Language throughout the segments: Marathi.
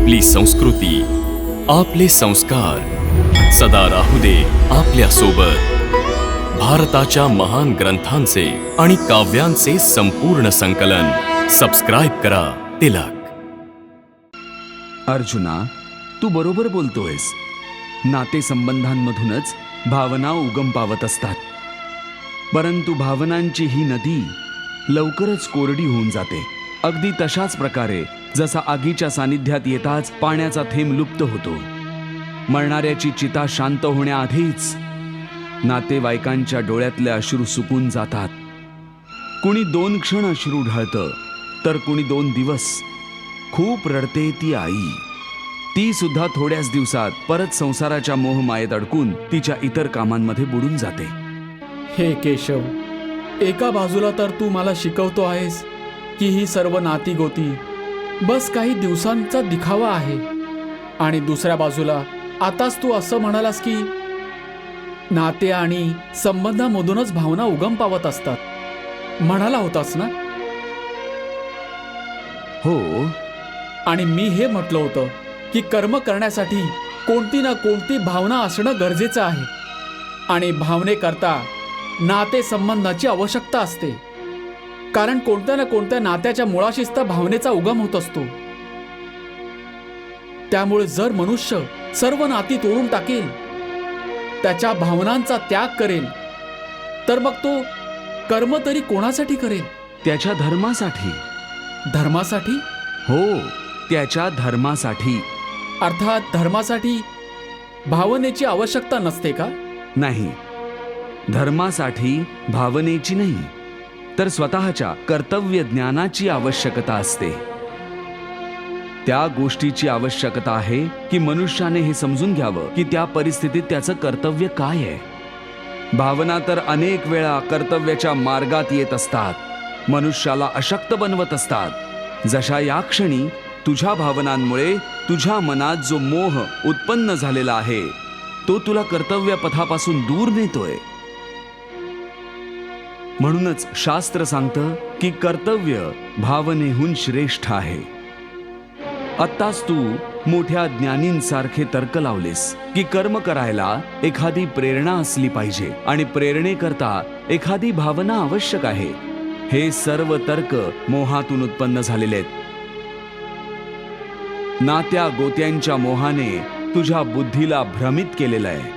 आपली संस्कृती, आपले संस्कार सदा राहू दे आपल्या सोबत। भारताच्या महान ग्रंथांचे आणि काव्यांचे संपूर्ण संकलन सबस्क्राइब करा तिलक। अर्जुना, तू बरोबर बोलतोयस। नातेसंबंधांमधूनच भावना उगम पावत असतात, परंतु भावनांची ही नदी लवकरच कोरडी होऊन जाते। अगदी तशाच प्रकारे जसा आगीच्या सानिध्यात येताच पाण्याचा थेंब लुप्त होतो, मरणाऱ्याची चिता शांत होण्याआधीच नातेवाईकांच्या डोळ्यातले अश्रू सुकून जातात। कुणी 2 क्षण अश्रू ढळतं, तर कुणी 2 दिवस। खूप रडते ती आई, ती सुद्धा थोड्याच दिवसात परत संसाराच्या मोहमायेत अडकून तिच्या इतर कामांमध्ये बुडून जाते। हे केशव, एका बाजूला तर तू मला शिकवतो आहेस की ही सर्व नाती गोती बस काही दिवसांचा दिखावा आहे, आणि दुसऱ्या बाजूला आताच तू असं म्हणालास की नाते आणि संबंधामधूनच भावना उगम पावत असतात, म्हणाला होतास ना? हो, आणि मी हे म्हटलं होतं की कर्म करण्यासाठी कोणती ना कोणती भावना असणं गरजेचं आहे, आणि भावनेकरता नाते संबंधाची आवश्यकता असते, कारण कोणत्या ना कोणत्या नात्याच्या मुळाशीच त्या भावनेचा उगम होत असतो। त्यामुळे जर मनुष्य सर्व नाती तोडून टाकेल, त्याच्या भावनांचा त्याग करेल, तर मग तो कर्म तरी कोणासाठी करेल? त्याच्या धर्मासाठी। धर्मासाठी? हो, त्याच्या धर्मासाठी। अर्थात धर्मासाठी भावनेची आवश्यकता नसते का? नाही, धर्मासाठी भावनेची नाही, तर स्वतःच्या कर्तव्य ज्ञानाची आवश्यकता असते। त्या गोष्टीची आवश्यकता आहे की मनुष्याने हे समजून घ्यावं की त्या परिस्थितीत त्याचं कर्तव्य काय आहे। भावना तर अनेक वेळा कर्तव्याच्या मार्गात येत असतात, मनुष्याला अशक्त बनवत असतात। जशा या क्षणी तुझ्या भावनांमुळे तुझ्या मनात जो मोह उत्पन्न झालेला आहे, तो तुला कर्तव्य पथापासून दूर नेतोय। म्हणूनच शास्त्र सांगतं की कर्तव्य भावनेहून श्रेष्ठ आहे। आत्ताच तू मोठ्या ज्ञानींसारखे तर्क लावलेस की कर्म करायला एखादी प्रेरणा असली पाहिजे आणि प्रेरणेकरता एखादी भावना आवश्यक आहे। हे सर्व तर्क मोहातून उत्पन्न झालेले आहेत। नात्या गोत्यांच्या मोहाने तुझ्या बुद्धीला भ्रमित केलेलं आहे,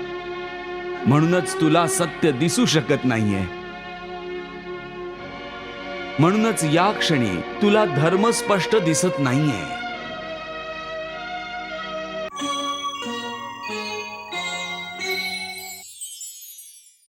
म्हणूनच तुला सत्य दिसू शकत नाहीये। म्हणूनच या क्षणी तुला धर्म स्पष्ट दिसत नाहीये।